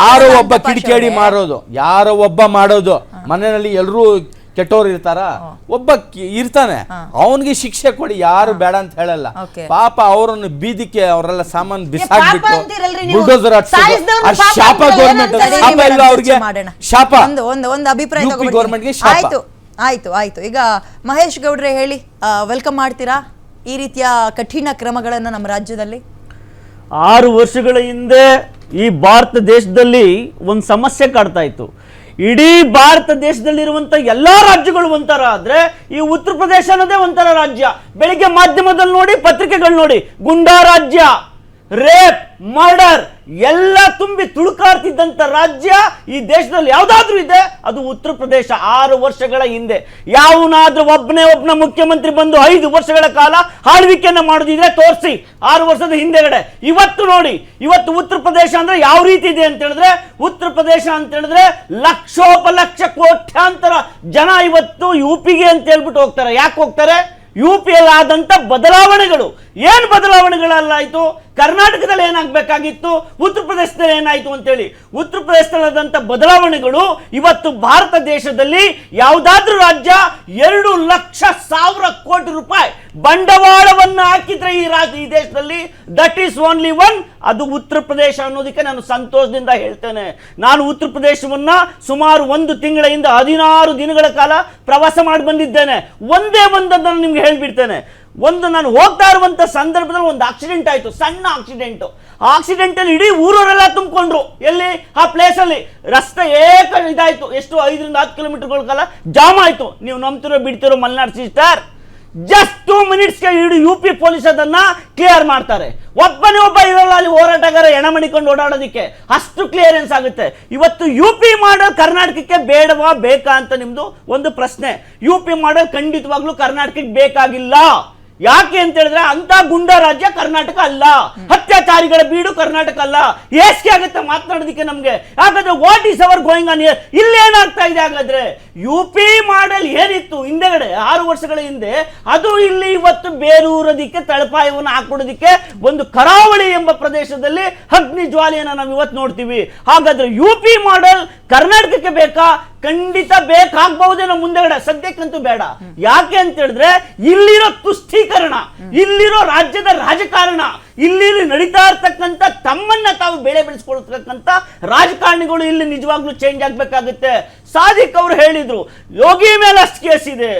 ಯಾರೋ ಒಬ್ಬ ಕಿಡಿಕೇಡಿ ಮಾಡೋದು, ಮನೆಯಲ್ಲಿ ಎಲ್ಲರೂ ಕೆಟ್ಟವ್ರು ಇರ್ತಾರ, ಒಬ್ಬ ಇರ್ತಾನೆ, ಅವನಿಗೆ ಶಿಕ್ಷೆ ಕೊಡಿ, ಯಾರು ಬೇಡ ಅಂತ ಹೇಳಲ್ಲ. ಪಾಪ ಅವರನ್ನು ಬೀದಿಗೆ ಅವರೆಲ್ಲ ಸಾಮಾನು ಬಿಸಾಕ್ಬಿಟ್ಟು ಬುಲ್ಡೋಸರ್ ಶಾಪ ಗೌರ್ಮೆಂಟ್, ಶಾಪ ಇಲ್ಲ ಅವ್ರಿಗೆ, ಶಾಪ ಒಂದು ಅಭಿಪ್ರಾಯ ಗೌರ್ಮೆಂಟ್ಗೆ ಶಾಪ. ಆಯ್ತು. ಈಗ ಮಹೇಶ್ ಗೌಡ್ರೆ ಹೇಳಿ, ವೆಲ್ಕಮ್ ಮಾಡ್ತೀರಾ ಈ ರೀತಿಯ ಕಠಿಣ ಕ್ರಮಗಳನ್ನು ನಮ್ಮ ರಾಜ್ಯದಲ್ಲಿ? 6 ವರ್ಷಗಳ ಹಿಂದೆ ಈ ಭಾರತ ದೇಶದಲ್ಲಿ ಒಂದು ಸಮಸ್ಯೆ ಕಾಡ್ತಾ ಇತ್ತು. ಇಡೀ ಭಾರತ ದೇಶದಲ್ಲಿರುವಂತ ಎಲ್ಲಾ ರಾಜ್ಯಗಳು ಒಂಥರ ಆದ್ರೆ ಈ ಉತ್ತರ ಪ್ರದೇಶ ಅನ್ನೋದೇ ಒಂಥರ ರಾಜ್ಯ. ಬೆಳಿಗ್ಗೆ ಮಾಧ್ಯಮದಲ್ಲಿ ನೋಡಿ, ಪತ್ರಿಕೆಗಳು ನೋಡಿ, ಗುಂಡಾ ರಾಜ್ಯ, ರೇಪ್, ಮರ್ಡರ್, ಎಲ್ಲ ತುಂಬಿ ತುಳುಕಾಡ್ತಿದ್ದಂಥ ರಾಜ್ಯ ಈ ದೇಶದಲ್ಲಿ ಯಾವುದಾದ್ರೂ ಇದೆ ಅದು ಉತ್ತರ ಪ್ರದೇಶ. 6 ವರ್ಷಗಳ ಹಿಂದೆ ಯಾವನಾದ್ರೂ ಒಬ್ಬನ ಮುಖ್ಯಮಂತ್ರಿ ಬಂದು 5 ವರ್ಷಗಳ ಕಾಲ ಆಳ್ವಿಕೆಯನ್ನ ಮಾಡೋದಿದ್ರೆ ತೋರಿಸಿ 6 ವರ್ಷದ ಹಿಂದೆಗಡೆ. ಇವತ್ತು ನೋಡಿ, ಇವತ್ತು ಉತ್ತರ ಪ್ರದೇಶ ಅಂದ್ರೆ ಯಾವ ರೀತಿ ಇದೆ ಅಂತ ಹೇಳಿದ್ರೆ, ಉತ್ತರ ಪ್ರದೇಶ ಅಂತ ಹೇಳಿದ್ರೆ ಲಕ್ಷೋಪಲಕ್ಷ ಕೋಟ್ಯಾಂತರ ಜನ ಇವತ್ತು UPಗೆ ಅಂತ ಹೇಳ್ಬಿಟ್ಟು ಹೋಗ್ತಾರೆ. ಯಾಕೆ ಹೋಗ್ತಾರೆ? UPಯಲ್ಲಿ ಆದಂತ ಬದಲಾವಣೆಗಳು ಏನು ಬದಲಾವಣೆಗಳಲ್ಲಾಯ್ತು, ಕರ್ನಾಟಕದಲ್ಲಿ ಏನಾಗಬೇಕಾಗಿತ್ತು, ಉತ್ತರ ಪ್ರದೇಶದಲ್ಲಿ ಏನಾಯ್ತು ಅಂತೇಳಿ. ಉತ್ತರ ಪ್ರದೇಶದಲ್ಲಾದಂಥ ಬದಲಾವಣೆಗಳು ಇವತ್ತು ಭಾರತ ದೇಶದಲ್ಲಿ ಯಾವುದಾದ್ರೂ ರಾಜ್ಯ 2,00,000 ಕೋಟಿ ರೂಪಾಯಿ ಬಂಡವಾಳವನ್ನು ಹಾಕಿದ್ರೆ ಈ ದೇಶದಲ್ಲಿ ದಟ್ ಈಸ್ ಓನ್ಲಿ ಒನ್, ಅದು ಉತ್ತರ ಪ್ರದೇಶ ಅನ್ನೋದಕ್ಕೆ ನಾನು ಸಂತೋಷದಿಂದ ಹೇಳ್ತೇನೆ. ನಾನು ಉತ್ತರ ಪ್ರದೇಶವನ್ನ ಸುಮಾರು 1 ತಿಂಗಳಿಂದ 16 ದಿನಗಳ ಕಾಲ ಪ್ರವಾಸ ಮಾಡಿ ಬಂದಿದ್ದೇನೆ. ಒಂದೇ ಒಂದನ್ನು ನಿಮ್ಗೆ ಹೇಳ್ಬಿಡ್ತೇನೆ. ನಾನು ಹೋಗ್ತಾ ಇರುವಂತ ಸಂದರ್ಭದಲ್ಲಿ ಒಂದು ಆಕ್ಸಿಡೆಂಟ್ ಆಯ್ತು, ಸಣ್ಣ ಆಕ್ಸಿಡೆಂಟ್. ಆ ಆಕ್ಸಿಡೆಂಟ್ ಅಲ್ಲಿ ಇಡೀ ಊರವರೆಲ್ಲ ತುಂಬಿಕೊಂಡ್ರು. ಎಲ್ಲಿ? ಆ ಪ್ಲೇಸ್ ಅಲ್ಲಿ ರಸ್ತೆ ಇದಾಯ್ತು. ಎಷ್ಟು 5 ರಿಂದ 10 ಕಿಲೋಮೀಟರ್ಗಳ ಕಾಲ ಜಾಮ್ ಆಯ್ತು. ನೀವು ನಂಬ್ತಿರೋ ಬಿಡ್ತಿರೋ ಮಲ್ನಾಡ್ ಸಿಸ್ಟರ್, ಜಸ್ಟ್ 2 ಮಿನಿಟ್ಸ್ಗೆ ಇಡೀ UP ಪೊಲೀಸ್ ಅದನ್ನ ಕ್ಲಿಯರ್ ಮಾಡ್ತಾರೆ. ಒಬ್ಬನೇ ಒಬ್ಬ ಇರಲ್ಲ ಅಲ್ಲಿ ಹೋರಾಟಗಾರ ಎಣ ಮಣಿಕೊಂಡು ಓಡಾಡೋದಕ್ಕೆ, ಅಷ್ಟು ಕ್ಲಿಯರೆನ್ಸ್ ಆಗುತ್ತೆ. ಇವತ್ತು UP ಮಾಡಲ್ ಕರ್ನಾಟಕಕ್ಕೆ ಬೇಡವಾ ಬೇಕಾ ಅಂತ ನಿಮ್ದು ಒಂದು ಪ್ರಶ್ನೆ. UP ಮಾಡಲ್ ಖಂಡಿತವಾಗ್ಲೂ ಕರ್ನಾಟಕಕ್ಕೆ ಬೇಕಾಗಿಲ್ಲ. ಯಾಕೆ ಅಂತ ಹೇಳಿದ್ರೆ ಅಂತ ಗುಂಡಾ ರಾಜ್ಯ ಕರ್ನಾಟಕ ಅಲ್ಲ, ಅತ್ಯಾಚಾರಿಗಳ ಬೀಡು ಕರ್ನಾಟಕ ಅಲ್ಲ. ಏಸ್ಕೆ ಆಗುತ್ತೆ ಮಾತನಾಡೋದಕ್ಕೆ ನಮ್ಗೆ. ಹಾಗಾದ್ರೆ what is our going on here? ಇಲ್ಲೇನಾಗ್ತಾ ಇದೆ? ಹಾಗಾದ್ರೆ UP ಮಾಡಲ್ ಏನಿತ್ತು ಹಿಂದೆಗಡೆ 6 ವರ್ಷಗಳ ಹಿಂದೆ, ಅದು ಇಲ್ಲಿ ಇವತ್ತು ಬೇರೂರೋದಿಕ್ಕೆ, ತಳಪಾಯವನ್ನು ಹಾಕೊಡೋದಿಕ್ಕೆ ಒಂದು ಕರಾವಳಿ ಎಂಬ ಪ್ರದೇಶದಲ್ಲಿ ಅಗ್ನಿ ಜ್ವಾಲೆಯನ್ನು ನಾವು ಇವತ್ತು ನೋಡ್ತೀವಿ. ಹಾಗಾದ್ರೆ UP ಮಾಡಲ್ ಕರ್ನಾಟಕಕ್ಕೆ ಬೇಕಾ? ಖಂಡಿತ ಬೇಕಾಗಬಹುದೇನೋ ಮುಂದೆಗಡೆ, ಸದ್ಯಕ್ಕಂತೂ ಬೇಡ. ಯಾಕೆ ಅಂತ ಹೇಳಿದ್ರೆ ಇಲ್ಲಿರೋ ತುಷ್ಟೀಕರಣ, ಇಲ್ಲಿರೋ ರಾಜ್ಯದ ರಾಜಕಾರಣ, ಇಲ್ಲಿ ನಡೀತಾ ಇರ್ತಕ್ಕಂಥ ತಮ್ಮನ್ನ ತಾವು ಬೆಳೆ ಬೆಳೆಸ್ಕೊಳ್ತಕ್ಕಂಥ ರಾಜಕಾರಣಿಗಳು ಇಲ್ಲಿ ನಿಜವಾಗ್ಲೂ ಚೇಂಜ್ ಆಗ್ಬೇಕಾಗುತ್ತೆ. ಸಾದಿಕ್ ಅವರು ಹೇಳಿದ್ರು, ಯೋಗಿ ಮೇಲೆ ಅಷ್ಟು ಕೇಸ್ ಇದೆ,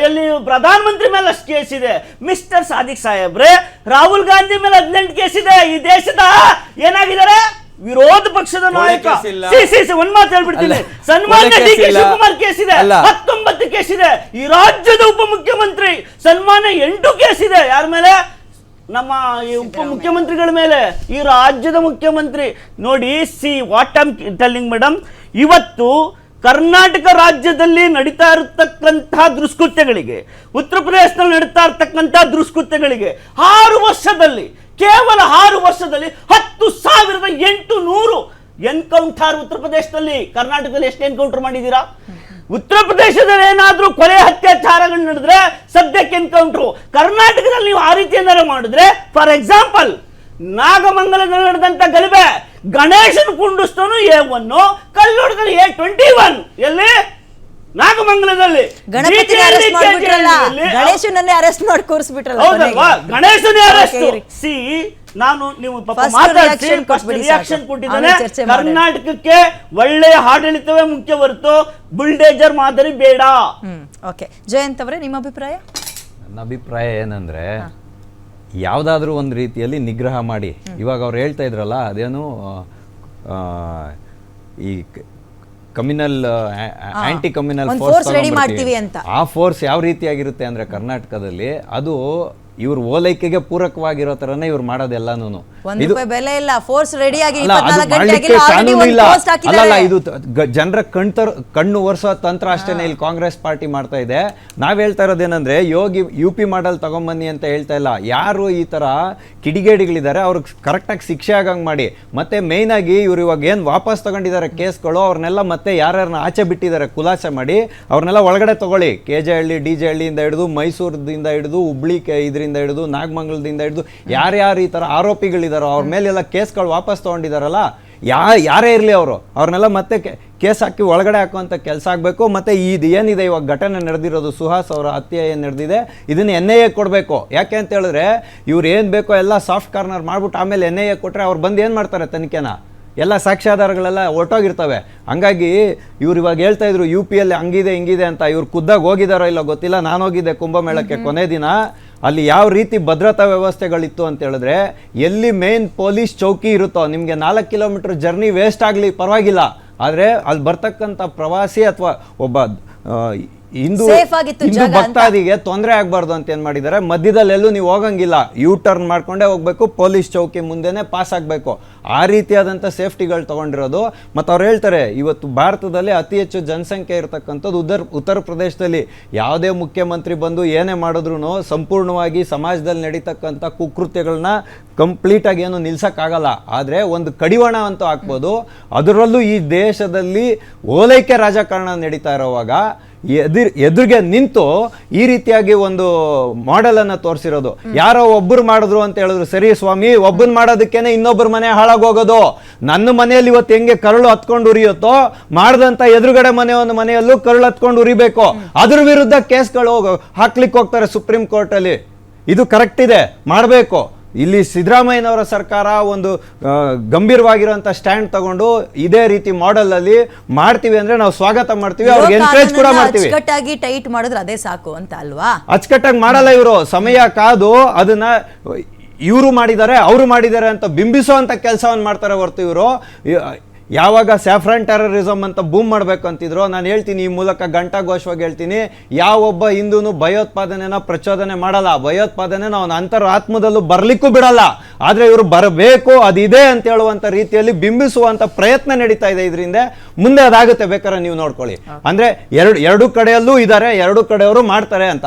ಎಲ್ಲಿ ಪ್ರಧಾನ ಮಂತ್ರಿ ಮೇಲೆ ಅಷ್ಟು ಕೇಸ್ ಇದೆ. ಮಿಸ್ಟರ್ ಸಾದಿಕ್ ಸಾಹೇಬ್ರೆ, ರಾಹುಲ್ ಗಾಂಧಿ ಮೇಲೆ 18 ಕೇಸ್ ಇದೆ. ಈ ದೇಶದ ಏನಾಗಿದ್ದಾರೆ ವಿರೋಧ ಪಕ್ಷದ ನಾಯಕ. ಒಂದ್ ಮಾತು ಹೇಳ್ಬಿಡ್ತೀನಿ, ಸನ್ಮಾನ್ಯ DK ಶಿವಕುಮಾರ್ ಕೇಸ್ ಇದೆ, 19 ಕೇಸ್ ಇದೆ. ಈ ರಾಜ್ಯದ ಉಪಮುಖ್ಯಮಂತ್ರಿ ಸನ್ಮಾನ್ಯ 8 ಕೇಸ್ ಇದೆ. ಯಾರ ಮೇಲೆ? ನಮ್ಮ ಈ ಉಪಮುಖ್ಯಮಂತ್ರಿಗಳ ಮೇಲೆ, ಈ ರಾಜ್ಯದ ಮುಖ್ಯಮಂತ್ರಿ. ನೋಡಿ, what I am telling madam, ಇವತ್ತು ಕರ್ನಾಟಕ ರಾಜ್ಯದಲ್ಲಿ ನಡೀತಾ ಇರತಕ್ಕಂತಹ ದುಷ್ಕೃತ್ಯಗಳಿಗೆ, ಉತ್ತರ ಪ್ರದೇಶದಲ್ಲಿ ನಡೀತಾ ಇರತಕ್ಕಂಥ ದುಷ್ಕೃತ್ಯಗಳಿಗೆ 6 ವರ್ಷದಲ್ಲಿ, ಕೇವಲ 6 ವರ್ಷದಲ್ಲಿ 10,800 ಎನ್ಕೌಂಟರ್ ಉತ್ತರ ಪ್ರದೇಶದಲ್ಲಿ. ಕರ್ನಾಟಕದಲ್ಲಿ ಎಷ್ಟು ಎನ್ಕೌಂಟರ್ ಮಾಡಿದ್ದೀರಾ? ಉತ್ತರ ಪ್ರದೇಶದಲ್ಲಿ ಏನಾದ್ರೂ ಕೊಲೆ ಅತ್ಯಾಚಾರಗಳು ನಡೆದ್ರೆ ಸದ್ಯಕ್ಕೆ ಎನ್ಕೌಂಟ್ರು. ಕರ್ನಾಟಕದಲ್ಲಿ ನೀವು ಆ ರೀತಿ ಏನಾದ್ರು ಮಾಡಿದ್ರೆ, ಫಾರ್ ಎಕ್ಸಾಂಪಲ್ ನಾಗಮಂಗಲದಲ್ಲಿ ನಡೆದಂತ ಗಲಭೆ, ಗಣೇಶನ್ ಕುಂಡಿಸ್ತನು A1, ಕಲ್ಲೋಡದಲ್ಲಿ A21, ಎಲ್ಲಿ? ನಾಗಮಂಗಲದಲ್ಲಿ. ಗಣೇಶನನ್ನೇ ಅರೆಸ್ಟ್ ಮಾಡಿ ಕೂರಿಸ್ಬಿಟ್ರಲ್ಲ. ಹೌದಲ್ವಾ? ಗಣೇಶನೇ ಅರೆಸ್ಟ್. ನಾನು ನೀವು ರಿಯಾಕ್ಷನ್ ಕೊಟ್ಟಿದ್ದಾನೆ. ಕರ್ನಾಟಕಕ್ಕೆ ಒಳ್ಳೆಯ ಆಡಳಿತವೇ ಮುಖ್ಯ ಹೊರತು ಬುಲ್ಡೇಜರ್ ಮಾದರಿ ಬೇಡ. ಓಕೆ, ಜಯಂತ್ ಅವರೇ ನಿಮ್ಮ ಅಭಿಪ್ರಾಯ? ನನ್ನ ಅಭಿಪ್ರಾಯ ಏನಂದ್ರೆ, ಯಾವುದಾದ್ರೂ ಒಂದು ರೀತಿಯಲ್ಲಿ ನಿಗ್ರಹ ಮಾಡಿ, ಇವಾಗ ಅವ್ರು ಹೇಳ್ತಾ ಇದ್ರಲ್ಲ, ಅದೇನು ಈ communal anti communal force ready ಮಾಡ್ತೀವಿ ಅಂತ. ಆ ಫೋರ್ಸ್ ಯಾವ ರೀತಿಯಾಗಿರುತ್ತೆ ಅಂದ್ರೆ ಕರ್ನಾಟಕದಲ್ಲಿ ಅದು ಇವ್ರ ಓಲೈಕೆಗೆ ಪೂರಕವಾಗಿರೋ ತರನೇ ಇವ್ರು ಮಾಡೋದೆಲ್ಲಾನು. ಬೆಲೆ ಇಲ್ಲ, ಫೋರ್ಸ್ ರೆಡಿ ಆಗಿ ಕಾನೂನು ಇಲ್ಲ. ಅಲ್ಲ, ಇದು ಜನರ ಕಣ್ಣು ಒರೆಸೋ ತಂತ್ರ ಅಷ್ಟೇನೆ ಇಲ್ಲಿ ಕಾಂಗ್ರೆಸ್ ಪಾರ್ಟಿ ಮಾಡ್ತಾ ಇದೆ. ನಾವ್ ಹೇಳ್ತಾ ಇರೋದೇನಂದ್ರೆ, UP ಮಾಡಲ್ ತಗೊಂಬನ್ನಿ ಅಂತ ಹೇಳ್ತಾ ಇಲ್ಲ. ಯಾರು ಈ ತರ ಕಿಡಿಗೇಡಿಗಳಿದ್ದಾರೆ ಅವ್ರಿಗೆ ಕರೆಕ್ಟಾಗಿ ಶಿಕ್ಷೆ ಆಗಂಗ್ ಮಾಡಿ, ಮತ್ತೆ ಮೇಯ್ನ್ ಆಗಿ ಇವ್ರು ಇವಾಗ ಏನ್ ವಾಪಸ್ ತಗೊಂಡಿದ್ದಾರೆ ಕೇಸ್ಗಳು, ಅವ್ರನ್ನೆಲ್ಲ ಮತ್ತೆ ಯಾರ್ಯಾರನ್ನ ಆಚೆ ಬಿಟ್ಟಿದ್ದಾರೆ ಖುಲಾಸೆ ಮಾಡಿ ಅವ್ರನ್ನೆಲ್ಲ ಒಳಗಡೆ ತಗೊಳ್ಳಿ. KJ ಹಳ್ಳಿ, DJ ಹಳ್ಳಿಯಿಂದ ಹಿಡಿದು, ಮೈಸೂರದಿಂದ ಹಿಡಿದು, ಹುಬ್ಳಿ ಇದರಿಂದ ಹಿಡಿದು, ನಾಗಮಂಗಲದಿಂದ ಹಿಡಿದು ಯಾರ್ಯಾರು ಈ ತರ ಆರೋಪಿಗಳಿದಾರೋ ಅವ್ರ ಮೇಲೆಲ್ಲ ಕೇಸ್ಗಳು ವಾಪಸ್ ತಗೊಂಡಿದಾರಲ್ಲ, ಯಾರೇ ಇರಲಿ ಅವ್ರನ್ನೆಲ್ಲ ಮತ್ತೆ ಕೇಸ್ ಹಾಕಿ ಒಳಗಡೆ ಹಾಕುವಂಥ ಕೆಲಸ ಆಗಬೇಕು. ಮತ್ತು ಇದು ಏನಿದೆ ಇವಾಗ ಘಟನೆ ನಡೆದಿರೋದು, ಸುಹಾಸ್ ಅವರ ಹತ್ಯೆ ಏನು ನಡೆದಿದೆ, ಇದನ್ನು NIA ಕೊಡಬೇಕು. ಯಾಕೆ ಅಂತ ಹೇಳಿದ್ರೆ ಇವ್ರು ಏನು ಬೇಕೋ ಎಲ್ಲ ಸಾಫ್ಟ್ ಕಾರ್ನರ್ ಮಾಡ್ಬಿಟ್ಟು ಆಮೇಲೆ NIA ಕೊಟ್ಟರೆ ಅವ್ರು ಬಂದು ಏನು ಮಾಡ್ತಾರೆ ತನಿಖೆನ, ಎಲ್ಲ ಸಾಕ್ಷ್ಯಾಧಾರಗಳೆಲ್ಲ ಹೊರಟೋಗಿರ್ತವೆ. ಹಂಗಾಗಿ ಇವ್ರು ಇವಾಗ ಹೇಳ್ತಾ ಇದ್ರು UPಯಲ್ಲಿ ಹಂಗಿದೆ ಹಿಂಗಿದೆ ಅಂತ. ಇವ್ರು ಖುದ್ದಾಗಿ ಹೋಗಿದಾರೋ ಇಲ್ಲೋ ಗೊತ್ತಿಲ್ಲ. ನಾನು ಹೋಗಿದ್ದೆ ಕುಂಭಮೇಳಕ್ಕೆ ಕೊನೆ ದಿನ. ಅಲ್ಲಿ ಯಾವ ರೀತಿ ಭದ್ರತಾ ವ್ಯವಸ್ಥೆಗಳಿತ್ತು ಅಂತ ಹೇಳಿದ್ರೆ, ಎಲ್ಲಿ ಮೇನ್ ಪೊಲೀಸ್ ಚೌಕಿ ಇರುತ್ತೋ, ನಿಮಗೆ 4 ಕಿಲೋಮೀಟರ್ ಜರ್ನಿ ವೇಸ್ಟ್ ಆಗಲಿ ಪರವಾಗಿಲ್ಲ, ಆದರೆ ಅಲ್ಲಿ ಬರ್ತಕ್ಕಂಥ ಪ್ರವಾಸಿ ಅಥವಾ ಒಬ್ಬ ಹಿಂದೂ Safe ಆಗಿತ್ತು ಹಿಂದೂ ಜಾಗ ಅಂತ. ಭಕ್ತಾದಿಗೆ ತೊಂದರೆ ಆಗ್ಬಾರ್ದು ಅಂತ ಏನ್ ಮಾಡಿದ್ದಾರೆ, ಮಧ್ಯದಲ್ಲೆಲ್ಲೂ ನೀವು ಹೋಗಂಗಿಲ್ಲ, ಯೂ ಟರ್ನ್ ಮಾಡ್ಕೊಂಡೇ ಹೋಗ್ಬೇಕು, ಪೊಲೀಸ್ ಚೌಕಿ ಮುಂದೆನೆ ಪಾಸ್ ಆಗ್ಬೇಕು, ಆ ರೀತಿಯಾದಂಥ ಸೇಫ್ಟಿಗಳು ತಗೊಂಡಿರೋದು. ಮತ್ತು ಅವ್ರು ಹೇಳ್ತಾರೆ ಇವತ್ತು ಭಾರತದಲ್ಲಿ ಅತಿ ಹೆಚ್ಚು ಜನಸಂಖ್ಯೆ ಇರತಕ್ಕಂಥದ್ದು ಉತ್ತರ ಪ್ರದೇಶದಲ್ಲಿ. ಯಾವುದೇ ಮುಖ್ಯಮಂತ್ರಿ ಬಂದು ಏನೇ ಮಾಡಿದ್ರು ಸಂಪೂರ್ಣವಾಗಿ ಸಮಾಜದಲ್ಲಿ ನಡೀತಕ್ಕಂಥ ಕುಕೃತ್ಯಗಳನ್ನ ಕಂಪ್ಲೀಟಾಗಿ ಏನು ನಿಲ್ಸಕ್ಕಾಗಲ್ಲ. ಆದರೆ ಒಂದು ಕಡಿವಾಣ ಅಂತೂ ಹಾಕ್ಬೋದು. ಅದರಲ್ಲೂ ಈ ದೇಶದಲ್ಲಿ ಓಲೈಕೆ ರಾಜಕಾರಣ ನಡೀತಾ ಇರೋವಾಗ ಎದುರಿಗೆ ನಿಂತು ಈ ರೀತಿಯಾಗಿ ಒಂದು ಮಾಡೆಲ್ ಅನ್ನ ತೋರಿಸಿರೋದು. ಯಾರೋ ಒಬ್ಬರು ಮಾಡಿದ್ರು ಅಂತ ಹೇಳಿದ್ರು, ಸರಿ ಸ್ವಾಮಿ, ಒಬ್ಬನ್ ಮಾಡೋದಕ್ಕೇನೆ ಇನ್ನೊಬ್ಬರ ಮನೆ ಹಾಳಾಗೋಗೋದು. ನನ್ನ ಮನೆಯಲ್ಲಿ ಇವತ್ತು ಹೆಂಗೆ ಕರಳು ಹತ್ಕೊಂಡು ಉರಿಯುತ್ತೋ, ಮಾಡ್ದಂತ ಎದುರುಗಡೆ ಮನೆಯಲ್ಲೂ ಕರಳು ಹತ್ಕೊಂಡು ಉರಿಬೇಕು. ಅದ್ರ ವಿರುದ್ಧ ಕೇಸ್ಗಳು ಹಾಕ್ಲಿಕ್ಕೆ ಹೋಗ್ತಾರೆ ಸುಪ್ರೀಂ ಕೋರ್ಟ್ ಅಲ್ಲಿ. ಇದು ಕರೆಕ್ಟ್ ಇದೆ, ಮಾಡಬೇಕು. ಇಲ್ಲಿ ಸಿದ್ದರಾಮಯ್ಯನವರ ಸರ್ಕಾರ ಒಂದು ಗಂಭೀರವಾಗಿರುವಂತ ಸ್ಟ್ಯಾಂಡ್ ತಗೊಂಡು ಇದೇ ರೀತಿ ಮಾಡೆಲ್ ಅಲ್ಲಿ ಮಾಡ್ತೀವಿ ಅಂದ್ರೆ ನಾವು ಸ್ವಾಗತ ಮಾಡ್ತೀವಿ, ಅವ್ರಿಗೆ ಎನ್ಕರೇಜ್ ಕೂಡ ಮಾಡ್ತೀವಿ. ಅಚ್ಚುಕಟ್ಟಾಗಿ ಟೈಟ್ ಮಾಡಿದ್ರೆ ಅದೇ ಸಾಕು ಅಂತ ಅಲ್ವಾ? ಅಚ್ಚುಕಟ್ಟಾಗಿ ಮಾಡಲ್ಲ ಇವರು. ಸಮಯ ಕಾದು ಅದನ್ನ ಇವರು ಮಾಡಿದ್ದಾರೆ ಅವರು ಮಾಡಿದ್ದಾರೆ ಅಂತ ಬಿಂಬಿಸುವಂತ ಕೆಲಸವನ್ನು ಮಾಡ್ತಾರೆ ಹೊರತು ಇವರು ಯಾವಾಗ ಸ್ಯಾಫ್ರಾನ್ ಟೆರರಿಸಮ್ ಅಂತ ಬೂಮ್ ಮಾಡಬೇಕು ಅಂತಿದ್ರು, ನಾನು ಹೇಳ್ತೀನಿ ಈ ಮೂಲಕ ಘಂಟಾಘೋಷವಾಗಿ ಹೇಳ್ತೀನಿ, ಯಾವೊಬ್ಬ ಹಿಂದೂನು ಭಯೋತ್ಪಾದನೆನ ಪ್ರಚೋದನೆ ಮಾಡಲ್ಲ, ಭಯೋತ್ಪಾದನೆನ ಅವನ ಅಂತರಾತ್ಮದಲ್ಲೂ ಬರ್ಲಿಕ್ಕೂ ಬಿಡಲ್ಲ. ಆದರೆ ಇವರು ಬರಬೇಕು, ಅದಿದೆ ಅಂತ ಹೇಳುವಂಥ ರೀತಿಯಲ್ಲಿ ಬಿಂಬಿಸುವಂಥ ಪ್ರಯತ್ನ ನಡೀತಾ ಇದೆ. ಇದರಿಂದ ಮುಂದೆ ಅದಾಗುತ್ತೆ, ಬೇಕಾದ್ರೆ ನೀವು ನೋಡ್ಕೊಳ್ಳಿ. ಅಂದರೆ ಎರಡು ಕಡೆಯಲ್ಲೂ ಇದ್ದಾರೆ, ಎರಡು ಕಡೆಯವರು ಮಾಡ್ತಾರೆ ಅಂತ.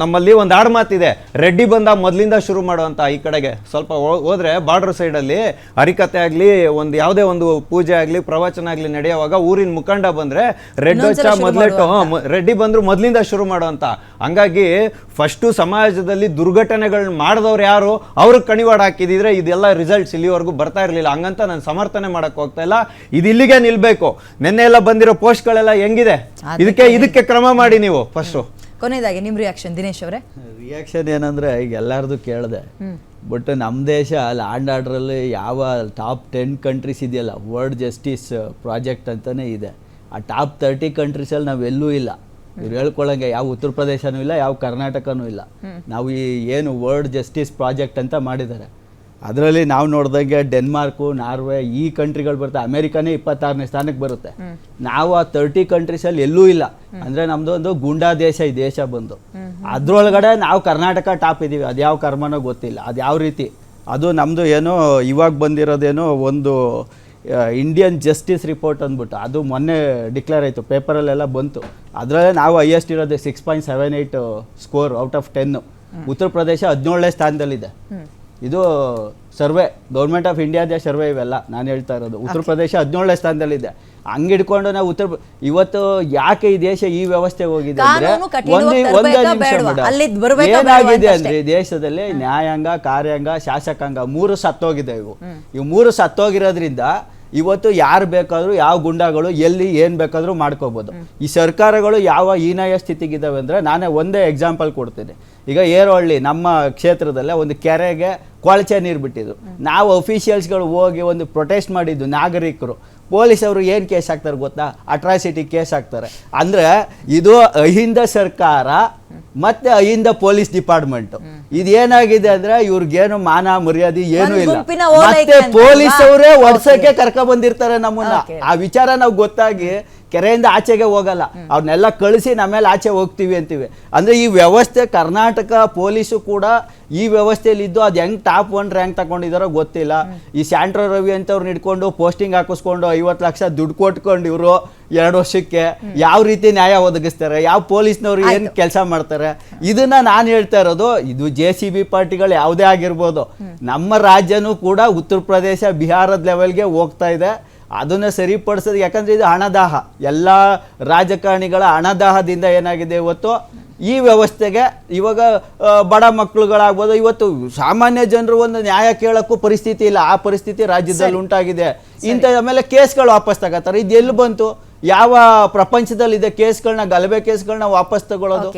ನಮ್ಮಲ್ಲಿ ಒಂದು ಆಡು ಮಾತಿದೆ, ರೆಡ್ಡಿ ಬಂದ ಮೊದಲಿಂದ ಶುರು ಮಾಡುವಂಥ. ಈ ಕಡೆಗೆ ಸ್ವಲ್ಪ ಹೋದ್ರೆ ಬಾರ್ಡರ್ ಸೈಡಲ್ಲಿ ಹರಿಕತೆ ಆಗಲಿ, ಒಂದು ಯಾವುದೇ ಒಂದು ಪೂಜೆ ಆಗಲಿ ಪ್ರವಚನ ಆಗಲಿ ನಡೆಯುವಾಗ ಊರಿನ ಮುಖಂಡ ಬಂದ್ರೆ ರೆಡ್ಡಿ ಬಂದ್ರು ಮೊದಲಿಂದ ಶುರು ಮಾಡುವಂತ. ಹಂಗಾಗಿ ಫಸ್ಟು ಸಮಾಜದಲ್ಲಿ ದುರ್ಘಟನೆಗಳನ್ನ ಮಾಡಿದವ್ರು ಯಾರು, ಅವ್ರಿಗೆ ಕಣಿವಾಡ ಹಾಕಿದಿದ್ರೆ ಇದೆಲ್ಲ ರಿಸಲ್ಟ್ಸ್ ಇಲ್ಲಿವರೆಗೂ ಬರ್ತಾ ಇರಲಿಲ್ಲ. ಹಂಗಂತ ನಾನು ಸಮರ್ಥನೆ ಮಾಡಕ್ ಹೋಗ್ತಾ ಇಲ್ಲ. ಇದು ಇಲ್ಲಿಗೆ ನಿಲ್ಬೇಕು. ನಿನ್ನೆ ಎಲ್ಲ ಬಂದಿರೋ ಪೋಸ್ಟ್ಗಳೆಲ್ಲ ಹೆಂಗಿದೆ, ಇದಕ್ಕೆ ಕ್ರಮ ಮಾಡಿ ನೀವು ಫಸ್ಟ್. ಕೊನೆಯದಾಗಿ ನಿಮ್ ರಿಯಾಕ್ಷನ್ ದಿನೇಶ್ ಅವರೇ? ರಿಯಾಕ್ಷನ್ ಏನಂದ್ರೆ ಈಗ ಎಲ್ಲರದು ಕೇಳಿದೆ, ಬಟ್ ನಮ್ಮ ದೇಶ ಲ್ಯಾಂಡ್ ಆರ್ಡ್ರಲ್ಲಿ ಯಾವ ಟಾಪ್ 10 ಕಂಟ್ರೀಸ್ ಇದೆಯಲ್ಲ, ವರ್ಲ್ಡ್ ಜಸ್ಟಿಸ್ ಪ್ರಾಜೆಕ್ಟ್ ಅಂತಲೇ ಇದೆ. ಆ ಟಾಪ್ 30 ಕಂಟ್ರೀಸಲ್ಲಿ ನಾವೆಲ್ಲೂ ಇಲ್ಲ. ಇವ್ರು ಹೇಳ್ಕೊಳ್ಳಂಗೆ ಯಾವ ಉತ್ತರ ಪ್ರದೇಶನೂ ಇಲ್ಲ, ಯಾವ ಕರ್ನಾಟಕನೂ ಇಲ್ಲ. ನಾವು ಈ ಏನು ವರ್ಲ್ಡ್ ಜಸ್ಟಿಸ್ ಪ್ರಾಜೆಕ್ಟ್ ಅಂತ ಮಾಡಿದ್ದಾರೆ, ಅದರಲ್ಲಿ ನಾವು ನೋಡಿದಂಗೆ ಡೆನ್ಮಾರ್ಕು, ನಾರ್ವೆ ಈ ಕಂಟ್ರಿಗಳು ಬರುತ್ತೆ. ಅಮೆರಿಕನೇ 26ನೇ ಸ್ಥಾನಕ್ಕೆ ಬರುತ್ತೆ. ನಾವು ಆ 30 ಕಂಟ್ರೀಸಲ್ಲಿ ಎಲ್ಲೂ ಇಲ್ಲ. ಅಂದರೆ ನಮ್ಮದು ಒಂದು ಗುಂಡಾ ದೇಶ ಈ ದೇಶ ಬಂದು, ಅದರೊಳಗಡೆ ನಾವು ಕರ್ನಾಟಕ ಟಾಪ್ ಇದ್ದೀವಿ. ಅದು ಯಾವ ಕರ್ಮನೋ ಗೊತ್ತಿಲ್ಲ, ಅದು ಯಾವ ರೀತಿ. ಅದು ನಮ್ಮದು ಏನೋ ಇವಾಗ ಬಂದಿರೋದೇನೋ ಒಂದು ಇಂಡಿಯನ್ ಜಸ್ಟಿಸ್ ರಿಪೋರ್ಟ್ ಅಂದ್ಬಿಟ್ಟು, ಅದು ಮೊನ್ನೆ ಡಿಕ್ಲೇರ್ ಆಯಿತು, ಪೇಪರಲ್ಲೆಲ್ಲ ಬಂತು. ಅದರಲ್ಲೇ ನಾವು ಹೈಯೆಸ್ಟ್ ಇರೋದು 6.78 score out of 10. Uttar Pradesh 17ನೇ ಸ್ಥಾನದಲ್ಲಿದೆ. ಇದು ಸರ್ವೆ, ಗೌರ್ಮೆಂಟ್ ಆಫ್ ಇಂಡಿಯಾದ ಸರ್ವೆ ಇವೆಲ್ಲ ನಾನು ಹೇಳ್ತಾ ಇರೋದು. ಉತ್ತರ ಪ್ರದೇಶ 17ನೇ ಸ್ಥಾನದಲ್ಲಿದೆ. ಹಂಗಿಡ್ಕೊಂಡು ನಾವು ಇವತ್ತು ಯಾಕೆ ಈ ದೇಶ ಈ ವ್ಯವಸ್ಥೆ ಹೋಗಿದೆ ಅಂದ್ರೆ, ಒಂದೇ ನಿಮಿಷ ಮೇಡಮ್, ಏನಾಗಿದೆ ಅಂದ್ರೆ ಈ ದೇಶದಲ್ಲಿ ನ್ಯಾಯಾಂಗ, ಕಾರ್ಯಾಂಗ, ಶಾಸಕಾಂಗ 3 ಸತ್ತೋಗಿದೆ. ಇವು 3 ಸತ್ತೋಗಿರೋದ್ರಿಂದ ಇವತ್ತು ಯಾರು ಬೇಕಾದರೂ ಯಾವ ಗುಂಡಾಗಳು ಎಲ್ಲಿ ಏನು ಬೇಕಾದರೂ ಮಾಡ್ಕೋಬೋದು. ಈ ಸರ್ಕಾರಗಳು ಯಾವ ಹೀನಾಯ ಸ್ಥಿತಿಗಿದ್ದಾವೆ ಅಂದರೆ, ನಾನೇ ಒಂದೇ ಎಕ್ಸಾಂಪಲ್ ಕೊಡ್ತೀನಿ. ಈಗ ಏರೋಹಳ್ಳಿ ನಮ್ಮ ಕ್ಷೇತ್ರದಲ್ಲೇ ಒಂದು ಕೆರೆಗೆ ಕೊಳಚೆ ನೀರು ಬಿಟ್ಟಿದ್ರು. ನಾವು ಅಫಿಷಿಯಲ್ಸ್ಗಳು ಹೋಗಿ ಒಂದು ಪ್ರೊಟೆಸ್ಟ್ ಮಾಡಿದ್ದು, ನಾಗರಿಕರು. ಪೊಲೀಸವರು ಏನು ಕೇಸ್ ಹಾಕ್ತಾರೆ ಗೊತ್ತಾ? ಅಟ್ರಾಸಿಟಿ ಕೇಸ್ ಹಾಕ್ತಾರೆ. ಅಂದರೆ ಇದು ಅಹಿಂದ ಸರ್ಕಾರ ಮತ್ತೆ ಅಹಿಂದ ಪೊಲೀಸ್ ಡಿಪಾರ್ಟ್ಮೆಂಟ್. ಇದೇನಾಗಿದೆ ಅಂದ್ರೆ ಇವ್ರಿಗೇನು ಮಾನ ಮರ್ಯಾದೆ ಏನೂ ಇಲ್ಲ. ಮತ್ತೆ ಪೊಲೀಸ್ ಅವರೇ ಒಡ್ಸಕ್ಕೆ ಕರ್ಕ ಬಂದಿರ್ತಾರೆ ನಮ್ಮನ್ನ. ಆ ವಿಚಾರ ನಾವು ಗೊತ್ತಾಗಿ ಕೆರೆಯಿಂದ ಆಚೆಗೆ ಹೋಗಲ್ಲ, ಅವ್ರನ್ನೆಲ್ಲ ಕಳಿಸಿ ನಮ್ಮೇಲೆ ಆಚೆ ಹೋಗ್ತೀವಿ ಅಂತೀವಿ. ಅಂದರೆ ಈ ವ್ಯವಸ್ಥೆ ಕರ್ನಾಟಕ ಪೊಲೀಸು ಕೂಡ ಈ ವ್ಯವಸ್ಥೆಯಲ್ಲಿ ಇದ್ದು ಅದು ಹೆಂಗೆ ಟಾಪ್ 1 ರ್ಯಾಂಕ್ ತಗೊಂಡಿದ್ದಾರೋ ಗೊತ್ತಿಲ್ಲ. ಈ ಸ್ಯಾಂಟ್ರೋ ರವಿ ಅಂತವ್ರನ್ನ ಹಿಡ್ಕೊಂಡು ಪೋಸ್ಟಿಂಗ್ ಹಾಕಿಸ್ಕೊಂಡು 50 ಲಕ್ಷ ದುಡ್ಡು ಕೊಟ್ಕೊಂಡು ಇವರು 2 ವರ್ಷಕ್ಕೆ ಯಾವ ರೀತಿ ನ್ಯಾಯ ಒದಗಿಸ್ತಾರೆ, ಯಾವ ಪೊಲೀಸ್ನವ್ರು ಏನು ಕೆಲಸ ಮಾಡ್ತಾರೆ, ಇದನ್ನ ನಾನು ಹೇಳ್ತಾ ಇರೋದು. ಇದು JCB ಪಾರ್ಟಿಗಳು ಯಾವುದೇ ಆಗಿರ್ಬೋದು, ನಮ್ಮ ರಾಜ್ಯನೂ ಕೂಡ ಉತ್ತರ ಪ್ರದೇಶ ಬಿಹಾರದ ಲೆವೆಲ್ಗೆ ಹೋಗ್ತಾ ಇದೆ. ಅದನ್ನು ಸರಿಪಡಿಸೋದು, ಯಾಕಂದರೆ ಇದು ಹಣದಾಹ. ಎಲ್ಲ ರಾಜಕಾರಣಿಗಳ ಹಣದಾಹದಿಂದ ಏನಾಗಿದೆ ಇವತ್ತು ಈ ವ್ಯವಸ್ಥೆಗೆ. ಇವಾಗ ಬಡ ಮಕ್ಕಳುಗಳಾಗ್ಬೋದು, ಇವತ್ತು ಸಾಮಾನ್ಯ ಜನರು ಒಂದು ನ್ಯಾಯ ಕೇಳೋಕ್ಕೂ ಪರಿಸ್ಥಿತಿ ಇಲ್ಲ. ಆ ಪರಿಸ್ಥಿತಿ ರಾಜ್ಯದಲ್ಲಿ ಉಂಟಾಗಿದೆ. ಇಂಥ ಆಮೇಲೆ ಕೇಸ್ಗಳು ವಾಪಸ್ ತಗೋತಾರೆ. ಇದು ಎಲ್ಲಿ ಬಂತು? ಯಾವ ಪ್ರಪಂಚದಲ್ಲಿದೆ ಕೇಸ್ಗಳನ್ನ, ಗಲಭೆ ಕೇಸ್ಗಳನ್ನ ವಾಪಸ್ ತಗೊಳ್ಳೋದು?